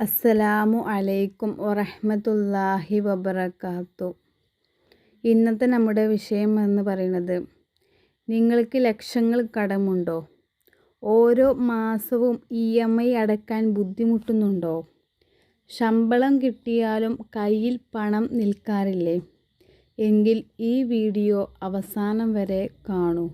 അസ്സലാമു അലൈക്കും വറഹ്മത്തുള്ളാഹി വബറകാതുഹു. ഇന്നത്തെ നമ്മുടെ വിഷയം എന്ന് പറയുന്നത്, നിങ്ങൾക്ക് ലക്ഷങ്ങൾ കടമുണ്ടോ? ഓരോ മാസവും EMI അടയ്ക്കാൻ ബുദ്ധിമുട്ടുന്നുണ്ടോ? ശമ്പളം കിട്ടിയാലും കയ്യിൽ പണം നിൽക്കാറില്ലേ? എങ്കിൽ ഈ വീഡിയോ അവസാനം വരെ കാണൂ.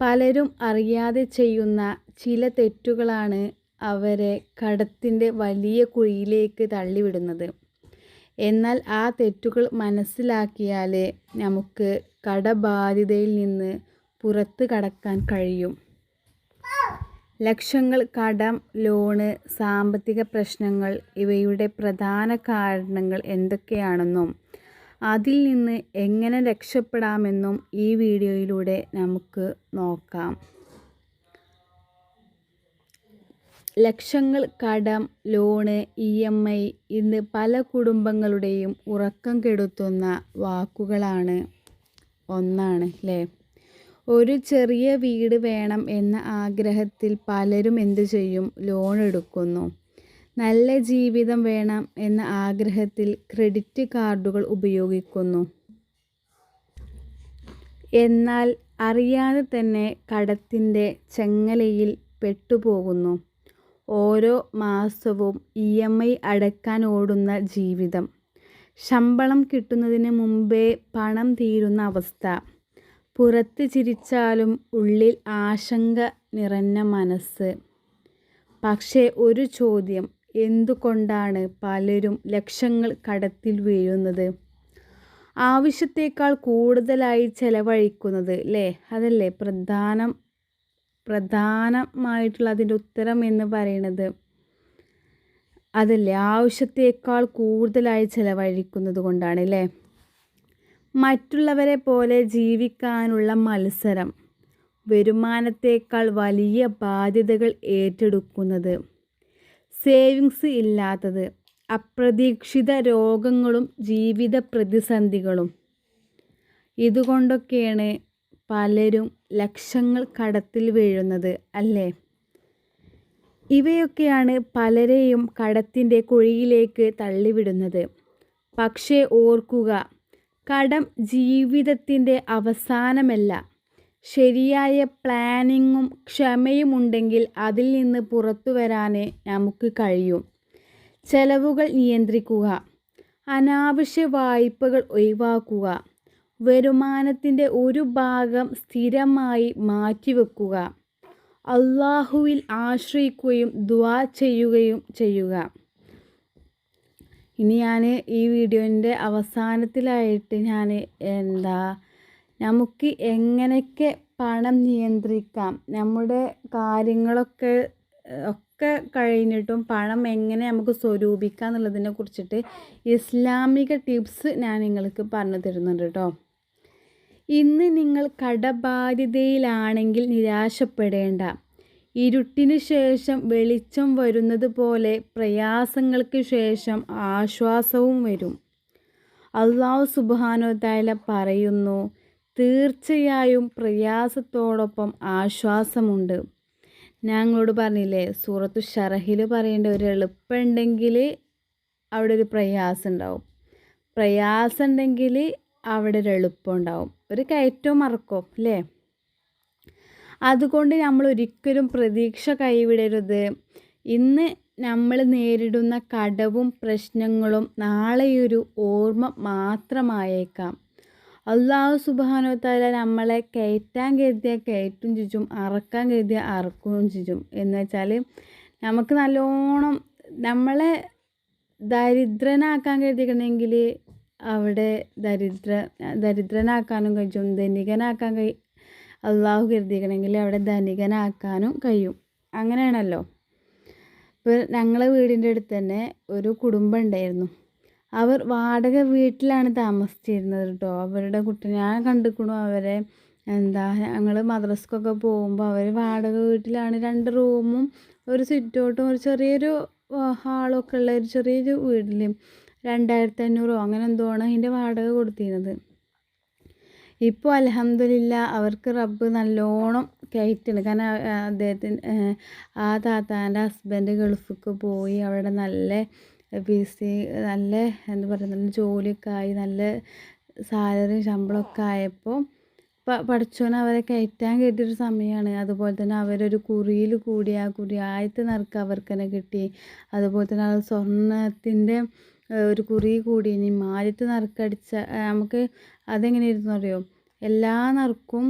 പലരും അറിയാതെ ചെയ്യുന്ന ചില തെറ്റുകളാണ് അവരെ കടത്തിൻ്റെ വലിയ കുഴിയിലേക്ക് തള്ളിവിടുന്നത്. എന്നാൽ ആ തെറ്റുകൾ മനസ്സിലാക്കിയാലേ നമുക്ക് കടബാധ്യതയിൽ നിന്ന് പുറത്ത് കടക്കാൻ കഴിയും. ലക്ഷങ്ങൾ കടം, ലോണ്, സാമ്പത്തിക പ്രശ്നങ്ങൾ ഇവയുടെ പ്രധാന കാരണങ്ങൾ എന്തൊക്കെയാണെന്നും അതിൽ നിന്ന് എങ്ങനെ രക്ഷപ്പെടാമെന്നും ഈ വീഡിയോയിലൂടെ നമുക്ക് നോക്കാം. ലക്ഷങ്ങൾ കടം, ലോണ്, EMI ഇന്ന് പല കുടുംബങ്ങളുടെയും ഉറക്കം കെടുത്തുന്ന വാക്കുകളാണ്. ഒന്നാണ് അല്ലേ? ഒരു ചെറിയ വീട് വേണം എന്ന ആഗ്രഹത്തിൽ പലരും എന്തു ചെയ്യും? ലോൺ എടുക്കുന്നു. നല്ല ജീവിതം വേണം എന്ന ആഗ്രഹത്തിൽ ക്രെഡിറ്റ് കാർഡുകൾ ഉപയോഗിക്കുന്നു. എന്നാൽ അറിയാതെ തന്നെ കടത്തിൻ്റെ ചെങ്ങലയിൽ പെട്ടുപോകുന്നു. ഓരോ മാസവും EMI അടയ്ക്കാൻ ഓടുന്ന ജീവിതം. ശമ്പളം കിട്ടുന്നതിന് മുമ്പേ പണം തീരുന്ന അവസ്ഥ. പുറത്ത് ചിരിച്ചാലും ഉള്ളിൽ ആശങ്ക നിറഞ്ഞ മനസ്സ്. പക്ഷേ ഒരു ചോദ്യം, എന്തുകൊണ്ടാണ് പലരും ലക്ഷങ്ങൾ കടത്തിൽ വീഴുന്നത്? ആവശ്യത്തേക്കാൾ കൂടുതലായി ചെലവഴിക്കുന്നത് അല്ലേ? അതല്ലേ പ്രധാനമായിട്ടുള്ള അതിൻ്റെ ഉത്തരം എന്ന് പറയുന്നത്. അതല്ലേ, ആവശ്യത്തേക്കാൾ കൂടുതലായി ചെലവഴിക്കുന്നത് കൊണ്ടാണ് അല്ലേ? മറ്റുള്ളവരെ പോലെ ജീവിക്കാനുള്ള മത്സരം, വരുമാനത്തേക്കാൾ വലിയ ബാധ്യതകൾ ഏറ്റെടുക്കുന്നത്, സേവിങ്സ് ഇല്ലാത്തത്, അപ്രതീക്ഷിത രോഗങ്ങളും ജീവിത പ്രതിസന്ധികളും. ഇതുകൊണ്ടൊക്കെയാണ് പലരും ലക്ഷങ്ങൾ കടത്തിൽ വീഴുന്നത് അല്ലേ? ഇവയൊക്കെയാണ് പലരെയും കടത്തിൻ്റെ കുഴിയിലേക്ക് തള്ളിവിടുന്നത്. പക്ഷേ ഓർക്കുക, കടം ജീവിതത്തിൻ്റെ അവസാനമല്ല. ശരിയായ പ്ലാനിങ്ങും ക്ഷമയും ഉണ്ടെങ്കിൽ അതിൽ നിന്ന് പുറത്തു വരാൻ നമുക്ക് കഴിയും. ചെലവുകൾ നിയന്ത്രിക്കുക, അനാവശ്യ വായ്പകൾ ഒഴിവാക്കുക, വരുമാനത്തിൻ്റെ ഒരു ഭാഗം സ്ഥിരമായി മാറ്റിവെക്കുക, അള്ളാഹുവിൽ ആശ്രയിക്കുകയും ദുആ ചെയ്യുകയും ചെയ്യുക. ഇനി ഞാൻ ഈ വീഡിയോൻ്റെ അവസാനത്തിലായിട്ട് നമുക്ക് എങ്ങനെയൊക്കെ പണം നിയന്ത്രിക്കാം, നമ്മുടെ കാര്യങ്ങളൊക്കെ കഴിഞ്ഞിട്ടും പണം എങ്ങനെ നമുക്ക് സ്വരൂപിക്കാം എന്നുള്ളതിനെ കുറിച്ചിട്ട് ഇസ്ലാമിക ടിപ്സ് ഞാൻ നിങ്ങൾക്ക് പറഞ്ഞു തരുന്നുണ്ട് കേട്ടോ. ഇന്ന് നിങ്ങൾ കടബാധ്യതയിലാണെങ്കിൽ നിരാശപ്പെടേണ്ട. ഇരുട്ടിന് ശേഷം വെളിച്ചം വരുന്നത് പോലെ പ്രയാസങ്ങൾക്ക് ശേഷം ആശ്വാസവും വരും. അല്ലാഹു സുബ്ഹാനഹു വ തആല പറയുന്നു, തീർച്ചയായും പ്രയാസത്തോടൊപ്പം ആശ്വാസമുണ്ട്. ഞങ്ങളോട് പറഞ്ഞില്ലേ, സൂറത്തു ഷറഹിൽ പറയേണ്ട, ഒരു എളുപ്പമുണ്ടെങ്കിൽ അവിടെ ഒരു പ്രയാസം ഉണ്ടാവും, പ്രയാസം ഉണ്ടെങ്കിൽ അവിടെ ഒരു എളുപ്പം ഉണ്ടാവും, ഒരു കയറ്റവും മറക്കോ അല്ലേ? അതുകൊണ്ട് നമ്മൾ ഒരിക്കലും പ്രതീക്ഷ കൈവിടരുത്. ഇന്ന് നമ്മൾ നേരിടുന്ന കടവും പ്രശ്നങ്ങളും നാളെയൊരു ഓർമ്മ മാത്രമായേക്കാം. അല്ലാഹു സുബ്ഹാനഹു വ തആല നമ്മളെ കയറ്റാൻ കരുതിയാൽ കയറ്റും ചെയ്യും, അറക്കാൻ കരുതിയാൽ അറക്കുകയും ചെയ്യും. എന്ന് വെച്ചാൽ നമുക്ക് നല്ലോണം നമ്മളെ ദരിദ്രനാക്കാൻ കരുതിക്കണമെങ്കിൽ അവിടെ ദരിദ്രനാക്കാനും കഴിയും, ധനികനാക്കാൻ അള്ളാഹു കരുതിക്കണമെങ്കിൽ അവിടെ ധനികനാക്കാനും കഴിയും. അങ്ങനെയാണല്ലോ. ഇപ്പോൾ ഞങ്ങളെ വീടിൻ്റെ അടുത്ത് തന്നെ ഒരു കുടുംബം ഉണ്ടായിരുന്നു. അവർ വാടക വീട്ടിലാണ് താമസിച്ചിരുന്നത് കേട്ടോ. അവരുടെ കുട്ടി ഞാൻ കണ്ടിരിക്കണു അവരെ. ഞങ്ങൾ മദ്രസക്കൊക്കെ പോകുമ്പോൾ അവർ വാടക വീട്ടിലാണ്. 2 റൂമും ഒരു സിറ്റൗട്ടും ഒരു ചെറിയൊരു ഹാളൊക്കെ ഉള്ള ഒരു ചെറിയൊരു വീട്ടിൽ 2500 അങ്ങനെ എന്തോ ആണ് അതിൻ്റെ വാടക കൊടുത്തിരുന്നത്. ഇപ്പോൾ അൽഹംദുലില്ലാ അവർക്ക് റബ്ബ് നല്ലോണം കയറ്റുണ്ട്. കാരണം അദ്ദേഹത്തിന് ആ താത്താൻ്റെ ഹസ്ബൻഡ് ഗൾഫിലേക്ക് പോയി അവിടെ നല്ല ബിസി, നല്ല എന്താ പറയുക, നല്ല ജോലിയൊക്കെ ആയി, നല്ല സാലറി ശമ്പളമൊക്കെ ആയപ്പോൾ പടച്ചോൻ അവരെ കയറ്റാൻ കിട്ടിയൊരു സമയമാണ്. അതുപോലെ തന്നെ അവരൊരു കുറിയിൽ കൂടി ആ കുറി ആദ്യത്തെ നറുക്ക് അവർക്ക് തന്നെ കിട്ടി. അതുപോലെ തന്നെ അത് സ്വർണ്ണത്തിൻ്റെ ഒരു കുറി കൂടി. ഇനി ആദ്യത്തെ നറുക്കടിച്ച നമുക്ക് അതെങ്ങനെയായിരുന്നു അറിയോ, എല്ലാ നറുക്കും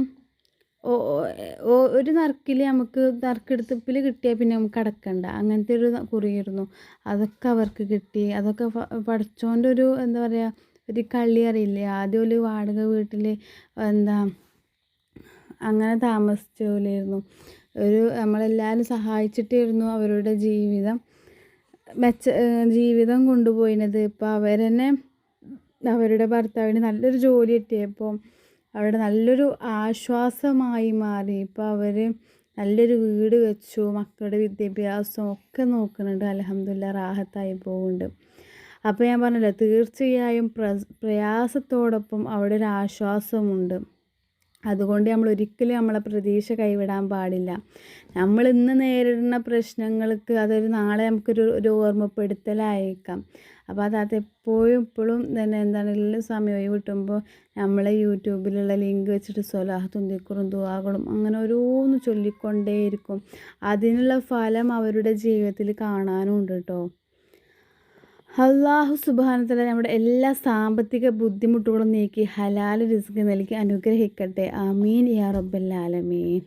ഒരു നറുക്കിൽ നമുക്ക് നറുക്കെടുത്തപ്പിൽ കിട്ടിയാൽ പിന്നെ നമുക്ക് അടക്കണ്ട, അങ്ങനത്തെ ഒരു കുറിയായിരുന്നു. അതൊക്കെ അവർക്ക് കിട്ടി. അതൊക്കെ പടച്ചോൻ്റെ ഒരു എന്താ പറയുക, ഒരു കളി അറിയില്ലേ. ആദ്യം ഒരു വാടക വീട്ടിൽ എന്താ അങ്ങനെ താമസിച്ച പോലെയായിരുന്നു. നമ്മളെല്ലാവരും സഹായിച്ചിട്ടായിരുന്നു അവരുടെ ജീവിതം കൊണ്ടുപോയിരുന്നത്. ഇപ്പോൾ അവർ തന്നെ അവരുടെ ഭർത്താവിന് നല്ലൊരു ജോലി കിട്ടിയപ്പോൾ അവിടെ നല്ലൊരു ആശ്വാസമായി മാറി. ഇപ്പോൾ അവർ നല്ലൊരു വീട് വെച്ചു, മക്കളുടെ വിദ്യാഭ്യാസം ഒക്കെ നോക്കുന്നുണ്ട്. അൽഹംദുലില്ലാ റാഹത്തായി പോകുന്നുണ്ട്. അപ്പോൾ ഞാൻ പറഞ്ഞല്ലോ, തീർച്ചയായും പ്രയാസത്തോടൊപ്പം അവിടെ ഒരു ആശ്വാസമുണ്ട്. അതുകൊണ്ട് നമ്മൾ ഒരിക്കലും നമ്മളെ പ്രതീക്ഷ കൈവിടാൻ പാടില്ല. നമ്മൾ ഇന്ന് നേരിടുന്ന പ്രശ്നങ്ങൾക്ക് അതൊരു നാളെ നമുക്കൊരു ഓർമ്മപ്പെടുത്തലായേക്കാം. അപ്പോൾ അത് എപ്പോഴും ഇപ്പോഴും തന്നെ എന്താണ്, എല്ലാ സമയവും കിട്ടുമ്പോൾ നമ്മളെ യൂട്യൂബിലുള്ള ലിങ്ക് വെച്ചിട്ട് സ്വലാത്തും ദിക്റും ദുആകളും അങ്ങനെ ഓരോന്ന് ചൊല്ലിക്കൊണ്ടേയിരിക്കും. അതിനുള്ള ഫലം അവരുടെ ജീവിതത്തിൽ കാണാനും ഉണ്ട് കേട്ടോ. അല്ലാഹു സുബ്ഹാനഹു വ തആല നമ്മുടെ എല്ലാ സാമ്പത്തിക ബുദ്ധിമുട്ടുകളും നീക്കി ഹലാൽ റിസ്ക് നൽകി അനുഗ്രഹിക്കട്ടെ. ആമീൻ യാ റബ്ബൽ ആലമീൻ.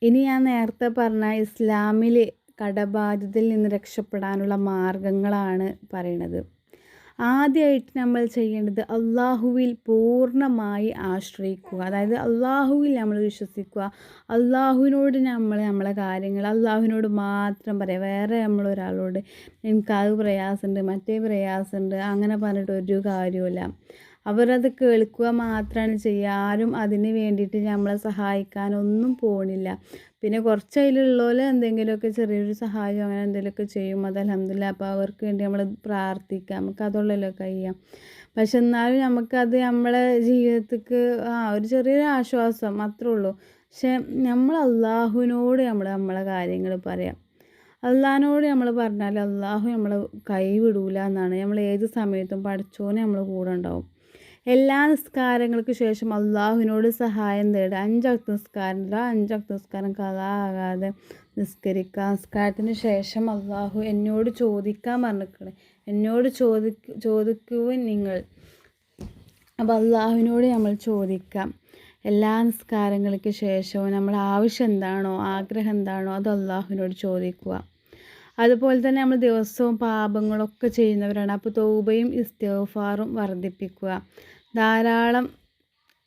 ഇനി ഞാൻ നേരത്തെ പറഞ്ഞ ഇസ്ലാമിൽ കടബാധ്യതയിൽ നിന്ന് രക്ഷപ്പെടാനുള്ള മാർഗങ്ങളാണ് പറയണത്. ആദ്യമായിട്ട് നമ്മൾ ചെയ്യേണ്ടത് അള്ളാഹുവിൽ പൂർണ്ണമായി ആശ്രയിക്കുക. അതായത് അള്ളാഹുവിൽ നമ്മൾ വിശ്വസിക്കുക. അള്ളാഹുവിനോട് നമ്മളെ കാര്യങ്ങൾ അള്ളാഹുവിനോട് മാത്രം പറയാം. വേറെ നമ്മളൊരാളോട് എനിക്കത് പ്രയാസമുണ്ട്, മറ്റേ പ്രയാസമുണ്ട് അങ്ങനെ പറഞ്ഞിട്ട് ഒരു കാര്യമില്ല. അവരത് കേൾക്കുക മാത്രമാണ് ചെയ്യുക. ആരും അതിന് വേണ്ടിയിട്ട് നമ്മളെ സഹായിക്കാനൊന്നും പോണില്ല. പിന്നെ കുറച്ച് അതിലുള്ളപോലെ എന്തെങ്കിലുമൊക്കെ ചെറിയൊരു സഹായം അങ്ങനെ എന്തെങ്കിലുമൊക്കെ ചെയ്യും. അത് അൽഹംദുലില്ലാ. അപ്പോൾ അവർക്ക് വേണ്ടി നമ്മൾ പ്രാർത്ഥിക്കാം, നമുക്ക് അതുള്ളല്ലോ കഴിയാം. പക്ഷെ എന്നാലും നമുക്കത് നമ്മളെ ജീവിതത്തിക്ക് ഒരു ചെറിയൊരു ആശ്വാസം അത്രേ ഉള്ളൂ. പക്ഷെ നമ്മൾ അള്ളാഹുവിനോട് നമ്മളെ കാര്യങ്ങൾ പറയാം. അള്ളാഹിനോട് നമ്മൾ പറഞ്ഞാൽ അള്ളാഹു നമ്മളെ കൈവിടൂല എന്നാണ്. നമ്മൾ ഏത് സമയത്തും പടച്ചോനെ നമ്മളെ കൂടെ ഉണ്ടാവും. എല്ലാ നിസ്കാരങ്ങൾക്ക് ശേഷം അള്ളാഹുവിനോട് സഹായം തേടുക. 5 വക്ത് നിസ്കാരമില്ല, 5 വക്ത് നിസ്കാരം കളാ ആകാതെ നിസ്കരിക്കുക. നിസ്കാരത്തിന് ശേഷം അള്ളാഹു എന്നോട് ചോദിക്കാൻ പറഞ്ഞിരിക്കണേ, എന്നോട് ചോദിക്കുവിൻ നിങ്ങൾ. അപ്പോൾ അള്ളാഹുവിനോട് നമ്മൾ ചോദിക്കാം. എല്ലാ നിസ്കാരങ്ങൾക്ക് ശേഷവും നമ്മൾ ആവശ്യം എന്താണോ, ആഗ്രഹം എന്താണോ അത് അള്ളാഹുവിനോട് ചോദിക്കുക. അതുപോലെ തന്നെ നമ്മൾ ദിവസവും പാപങ്ങളൊക്കെ ചെയ്യുന്നവരാണ്. അപ്പോൾ തൗബയും ഇസ്തിഗ്ഫാറും വർദ്ധിപ്പിക്കുക. ധാരാളം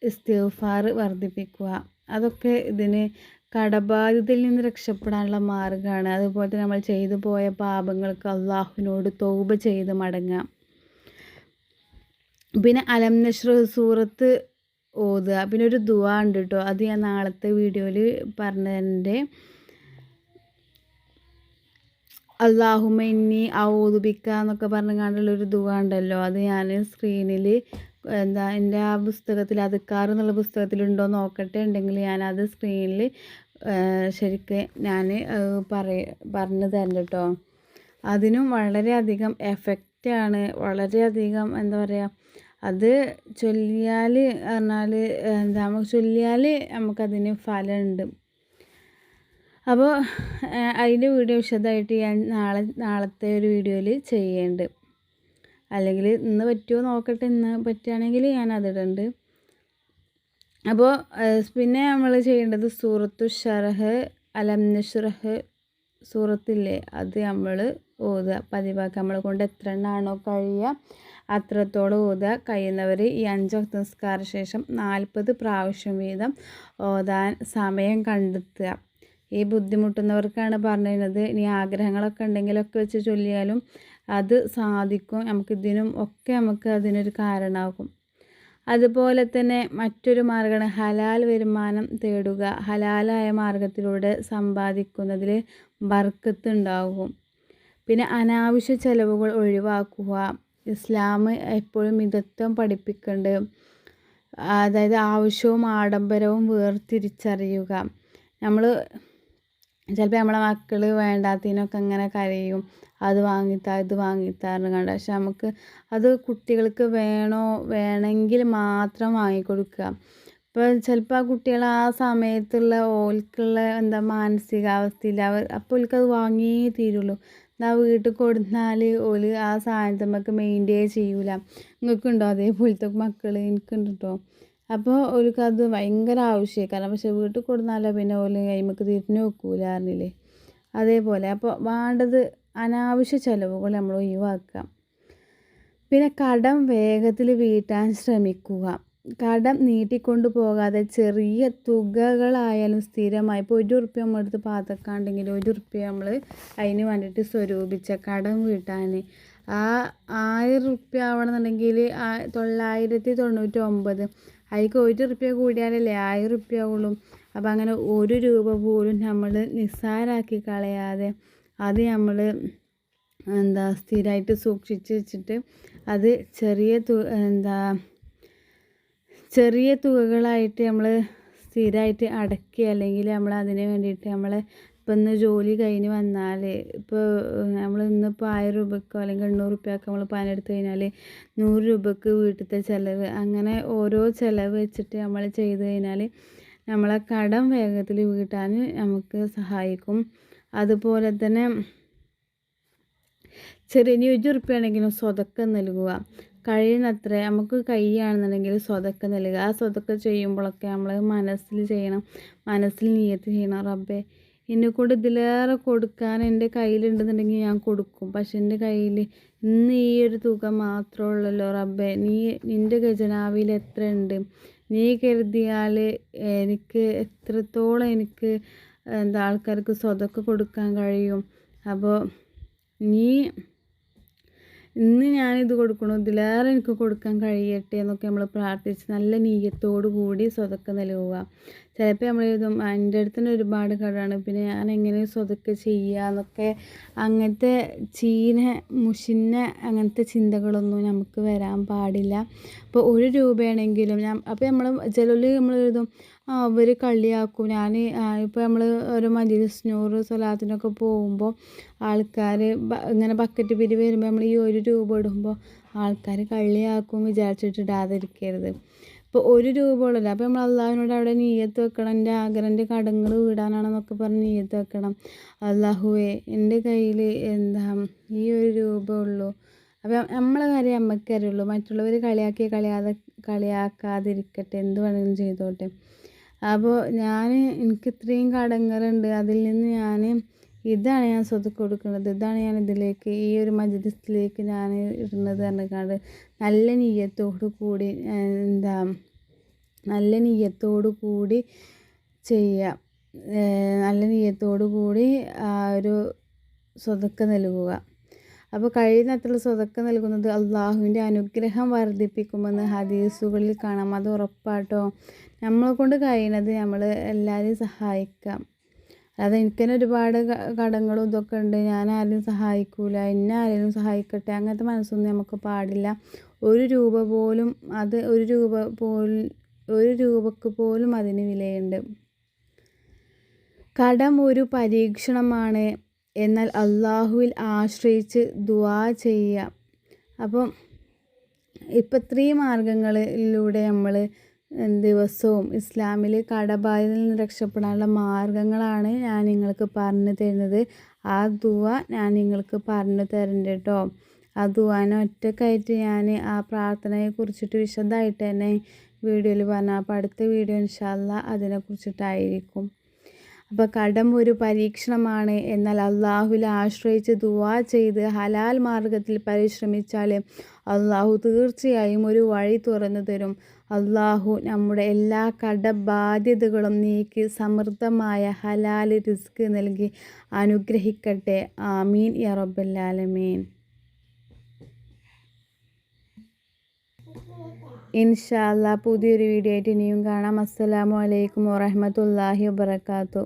ഇസ്തിഗ്ഫാർ വർദ്ധിപ്പിക്കുക. അതൊക്കെ ഇതിന് കടബാധ്യതയിൽ നിന്ന് രക്ഷപ്പെടാനുള്ള മാർഗ്ഗമാണ്. അതുപോലെ തന്നെ നമ്മൾ ചെയ്തു പോയ പാപങ്ങൾക്ക് അള്ളാഹുവിനോട് തൗബ ചെയ്ത് മടങ്ങുക. പിന്നെ അലം നശ്റഹ് സൂറത്ത് ഓതുക. പിന്നെ ഒരു ദുആ ഉണ്ട് കേട്ടോ, അത് ഞാൻ നാളത്തെ വീഡിയോയിൽ പറഞ്ഞതിൻ്റെ അല്ലാഹുമ്മ ഇന്നി ഔദു ബിക എന്നൊക്കെ പറഞ്ഞുകൊണ്ടുള്ളൊരു ദുആ ഉണ്ടല്ലോ, അത് ഞാൻ സ്ക്രീനിൽ എൻ്റെ ആ പുസ്തകത്തിൽ അദ്കാർ എന്നുള്ള പുസ്തകത്തിലുണ്ടോ നോക്കട്ടെ, ഉണ്ടെങ്കിൽ ഞാനത് സ്ക്രീനിൽ ശരിക്ക് ഞാൻ പറഞ്ഞു തരണ്ട കേട്ടോ. അതിനും വളരെയധികം എഫക്റ്റാണ്, വളരെയധികം എന്താ പറയുക, അത് ചൊല്ലിയാൽ പറഞ്ഞാൽ നമുക്ക് ചൊല്ലിയാൽ നമുക്കതിന് ഫലമുണ്ട്. അപ്പോൾ അതിൻ്റെ വീഡിയോ വിശദമായിട്ട് ഞാൻ നാളത്തെ ഒരു വീഡിയോയിൽ ചെയ്യുന്നുണ്ട്. അല്ലെങ്കിൽ ഇന്ന് പറ്റുമോ നോക്കട്ടെ, ഇന്ന് പറ്റുകയാണെങ്കിൽ ഞാൻ അതിടുന്നുണ്ട്. അപ്പോൾ പിന്നെ നമ്മൾ ചെയ്യേണ്ടത് സൂറത്തു ഷറഹ്, അലം നശ്റഹ് സൂറത്തില്ലേ, അത് നമ്മൾ ഓതുക പതിവാക്കുക. നമ്മളെ കൊണ്ട് എത്ര എണ്ണമാണോ കഴിയുക അത്രത്തോളം ഓതുക. കഴിയുന്നവർ ഈ 5 വക്ത് നിസ്കാര ശേഷം 40 പ്രാവശ്യം വീതം ഓതാൻ സമയം കണ്ടെത്തുക. ഈ ബുദ്ധിമുട്ടുന്നവർക്കാണ് പറഞ്ഞിരുന്നത്. ഇനി ആഗ്രഹങ്ങളൊക്കെ ഉണ്ടെങ്കിലൊക്കെ വെച്ച് ചൊല്ലിയാലും അത് സാധിക്കും. നമുക്കിതിനും ഒക്കെ അതിനൊരു കാരണമാകും. അതുപോലെ തന്നെ മറ്റൊരു മാർഗ്ഗമാണ് ഹലാൽ വരുമാനം തേടുക. ഹലാലായ മാർഗത്തിലൂടെ സമ്പാദിക്കുന്നതിൽ ബർക്കത്ത് ഉണ്ടാകും. പിന്നെ അനാവശ്യ ചെലവുകൾ ഒഴിവാക്കുക. ഇസ്ലാം എപ്പോഴും മിതത്വം പഠിപ്പിക്കുന്നുണ്ട്. അതായത് ആവശ്യവും ആഡംബരവും വേർതിരിച്ചറിയുക. നമ്മൾ ചിലപ്പോൾ നമ്മളെ മക്കൾ വേണ്ടാത്തതിനൊക്കെ അങ്ങനെ കരയും, അത് വാങ്ങിത്താ ഇത് വാങ്ങിത്താറിന് കണ്ട. പക്ഷെ നമുക്ക് അത് കുട്ടികൾക്ക് വേണമെങ്കിൽ മാത്രം വാങ്ങിക്കൊടുക്കുക. ഇപ്പോൾ ചിലപ്പോൾ ആ കുട്ടികൾ ആ സമയത്തുള്ള ഓൽക്കുള്ള മാനസികാവസ്ഥയിൽ അപ്പോൾ ഓൽക്കത് വാങ്ങിയേ തീരുള്ളൂ. എന്നാൽ വീട്ടിൽ കൊടുന്നാൽ ഓല് ആ സാധനത്തിന്മേൽ മെയിൻറ്റെയിൻ ചെയ്യൂല. നിങ്ങൾക്കുണ്ടോ അതേപോലത്തെ മക്കൾ? എനിക്കുണ്ട് കേട്ടോ. അപ്പോൾ ഓൽക്കത് ഭയങ്കര ആവശ്യമാണ്. പക്ഷെ വീട്ടിൽ കൊടുന്നാലോ പിന്നെ ഓല് കൈമക്ക് തിരിഞ്ഞു നോക്കൂല അറിഞ്ഞില്ലേ. അതേപോലെ അപ്പോൾ വേണ്ടത് അനാവശ്യ ചിലവുകൾ നമ്മൾ ഒഴിവാക്കുക. പിന്നെ കടം വേഗത്തിൽ വീട്ടാൻ ശ്രമിക്കുക. കടം നീട്ടിക്കൊണ്ട് പോകാതെ ചെറിയ തുകകളായാലും സ്ഥിരമായി, ഇപ്പോൾ 1 ഉറുപ്പ്യ നമ്മളെടുത്ത് പാത്തക്കാണ്ടെങ്കിൽ 1 ഉറുപ്പ്യ നമ്മൾ അതിന് വേണ്ടിയിട്ട് സ്വരൂപിച്ച കടം വീട്ടാൻ, ആ 1000 ഉറുപ്പ്യ ആവണമെന്നുണ്ടെങ്കിൽ 999, അതിലേക്ക് 1 ഉറുപ്പ്യ കൂടിയാലല്ലേ 1000 ഉറുപ്പ്യ ആവുള്ളൂ. അപ്പം അങ്ങനെ 1 രൂപ പോലും നമ്മൾ നിസ്സാരാക്കി കളയാതെ അത് നമ്മൾ സ്ഥിരമായിട്ട് സൂക്ഷിച്ച് വെച്ചിട്ട് അത് ചെറിയ തുകകളായിട്ട് നമ്മൾ സ്ഥിരമായിട്ട് അടയ്ക്കുക. അല്ലെങ്കിൽ നമ്മൾ അതിന് വേണ്ടിയിട്ട് ഇപ്പം ഇന്ന് ജോലി കഴിഞ്ഞ് വന്നാൽ ഇപ്പോൾ നമ്മൾ ഇന്നിപ്പോൾ 1000 രൂപയ്ക്കോ അല്ലെങ്കിൽ 800 രൂപയ്ക്കോ നമ്മൾ പണിയെടുത്ത് കഴിഞ്ഞാൽ 100 രൂപയ്ക്ക് വീട്ടിലത്തെ ചിലവ്, അങ്ങനെ ഓരോ ചിലവ് വെച്ചിട്ട് നമ്മൾ ചെയ്ത് കഴിഞ്ഞാൽ നമ്മളെ കടം വേഗത്തിൽ വീട്ടാൻ നമുക്ക് സഹായിക്കും. അതുപോലെ തന്നെ ചെറിയ 1 ഉറുപ്പ്യ ആണെങ്കിലും സ്വതക്ക നൽകുക. കഴിയുന്നത്ര നമുക്ക് കയ്യാണെന്നുണ്ടെങ്കിൽ സ്വതക്ക നൽകുക. ആ സ്വതക്ക ചെയ്യുമ്പോഴൊക്കെ നമ്മൾ മനസ്സിൽ ചെയ്യണം, മനസ്സിൽ നിയത്ത് ചെയ്യണം, റബ്ബേ എന്നെക്കൊണ്ട് ഇതിലേറെ കൊടുക്കാൻ എൻ്റെ കയ്യിലുണ്ടെന്നുണ്ടെങ്കിൽ ഞാൻ കൊടുക്കും. പക്ഷെ എൻ്റെ കയ്യിൽ ഇന്ന് ഈ ഒരു തുക മാത്രമേ ഉള്ളല്ലോ റബ്ബേ, നിൻ്റെ ഖജനാവിൽ എത്ര ഉണ്ട്, നീ കരുതിയാൽ എനിക്ക് എത്രത്തോളം എനിക്ക് ആൾക്കാർക്ക് സ്വതക്ക കൊടുക്കാൻ കഴിയും. അപ്പോൾ ഇന്ന് ഞാനിത് കൊടുക്കണു, ഇതിലേറെ എനിക്ക് കൊടുക്കാൻ കഴിയട്ടെ എന്നൊക്കെ നമ്മൾ പ്രാർത്ഥിച്ച് നല്ല നീയത്തോടു കൂടി സ്വതക്ക നൽകുക. ചിലപ്പോൾ നമ്മൾ എഴുതും എൻ്റെ അടുത്ത് തന്നെ ഒരുപാട് കടമാണ്, പിന്നെ ഞാൻ എങ്ങനെ സ്വതക്ക ചെയ്യുക എന്നൊക്കെ, അങ്ങനത്തെ മുഷിഞ്ഞ അങ്ങനത്തെ ചിന്തകളൊന്നും നമുക്ക് വരാൻ പാടില്ല. അപ്പോൾ 1 രൂപയാണെങ്കിലും അപ്പോൾ നമ്മൾ എഴുതും അവർ കളിയാക്കും. ഇപ്പോൾ നമ്മൾ ഒരു മജ്‌ലിസ് നൂറ് സ്വലാത്തിനൊക്കെ പോകുമ്പോൾ ആൾക്കാർ ഇങ്ങനെ ബക്കറ്റ് പിരി വരുമ്പോൾ നമ്മൾ ഈ 1 രൂപ ഇടുമ്പോൾ ആൾക്കാർ കളിയാക്കും വിചാരിച്ചിട്ട് ഇടാതിരിക്കരുത്. ഇപ്പോൾ 1 രൂപ ഉള്ളല്ലോ, അപ്പോൾ നമ്മൾ അള്ളാഹുവിനോട് അവിടെ നിയ്യത്ത് വെക്കണം. എൻ്റെ ആഗ്രഹൻ്റെ കടങ്ങൾ വീടാനാണെന്നൊക്കെ പറഞ്ഞ് നിയ്യത്ത് വെക്കണം. അള്ളാഹുവേ എൻ്റെ കയ്യിൽ ഈ 1 രൂപ ഉള്ളൂ. അപ്പോൾ നമ്മളെ കാര്യം നമുക്കറിയുള്ളൂ, മറ്റുള്ളവർ കളിയാക്കാതിരിക്കട്ടെ, എന്ത് വേണമെങ്കിലും ചെയ്തോട്ടെ. അപ്പോൾ എനിക്ക് ഇത്രയും കടങ്ങളുണ്ട്, അതിൽ നിന്ന് ഇതാണ് ഞാൻ സ്വതക്ക കൊടുക്കുന്നത്, ഇതാണ് ഞാൻ ഇതിലേക്ക് ഈ ഒരു മജ്‌ലിസിലേക്ക് ഞാൻ ഇടുന്നത് പറഞ്ഞിട്ട് നല്ല നിയ്യത്തോടു കൂടി ചെയ്യുക. നല്ല നിയ്യത്തോടു കൂടി ആ ഒരു സ്വതക്ക നൽകുക. അപ്പോൾ കഴിയുന്നത്ര സ്വതക്ക നൽകുന്നത് അള്ളാഹുവിൻ്റെ അനുഗ്രഹം വർദ്ധിപ്പിക്കുമെന്ന് ഹദീസുകളിൽ കാണാം. അത് ഉറപ്പാട്ടോ. നമ്മളെ കൊണ്ട് കഴിയുന്നത് നമ്മൾ എല്ലാവരെയും സഹായിക്കാം. അല്ലാതെ എനിക്ക് തന്നെ ഒരുപാട് കടങ്ങളും ഇതൊക്കെ ഉണ്ട്, ഞാൻ ആരെയും സഹായിക്കൂല, എന്നെ ആരെങ്കിലും സഹായിക്കട്ടെ, അങ്ങനത്തെ മനസ്സൊന്നും നമുക്ക് പാടില്ല. 1 രൂപ പോലും അത് 1 രൂപക്ക് പോലും അതിന് വിലയുണ്ട്. കടം ഒരു പരീക്ഷണമാണ്, എന്നാൽ അള്ളാഹുവിൽ ആശ്രയിച്ച് ദുആ ചെയ്യുക. അപ്പം ഇപ്പം ഇത്രയും മാർഗങ്ങളിലൂടെ നമ്മൾ ദിവസവും ഇസ്ലാമിൽ കടബാധ്യതയിൽ നിന്ന് രക്ഷപ്പെടാനുള്ള മാർഗങ്ങളാണ് ഞാൻ നിങ്ങൾക്ക് പറഞ്ഞു തരുന്നത്. ആ ദുആ ഞാൻ നിങ്ങൾക്ക് പറഞ്ഞു തരുന്നുണ്ട് കേട്ടോ. ആ ദുആനെ ഒറ്റക്കായിട്ട് ഞാൻ ആ പ്രാർത്ഥനയെ കുറിച്ചിട്ട് വിശദമായിട്ട് തന്നെ വീഡിയോയിൽ പറഞ്ഞു. അപ്പോൾ അടുത്ത വീഡിയോ ഇൻഷാ അല്ലാഹ് അതിനെക്കുറിച്ചിട്ടായിരിക്കും. അപ്പോൾ കടം ഒരു പരീക്ഷണമാണ്, എന്നാൽ അള്ളാഹുവിൽ ആശ്രയിച്ച് ദുആ ചെയ്ത് ഹലാൽ മാർഗത്തിൽ പരിശ്രമിച്ചാൽ അള്ളാഹു തീർച്ചയായും ഒരു വഴി തുറന്നു തരും. അള്ളാഹു നമ്മുടെ എല്ലാ കടബാധ്യതകളും നീക്കി സമൃദ്ധമായ ഹലാൽ റിസ്ക് നൽകി അനുഗ്രഹിക്കട്ടെ. ആമീൻ യാ റബ്ബൽ ആലമീൻ. ഇൻഷാ അല്ലാഹ് പുതിയൊരു വീഡിയോ ആയിട്ട് ഇനിയും കാണാം. അസ്സലാമു അലൈക്കും വറഹ്മത്തുള്ളാഹി വബറകാതുഹു.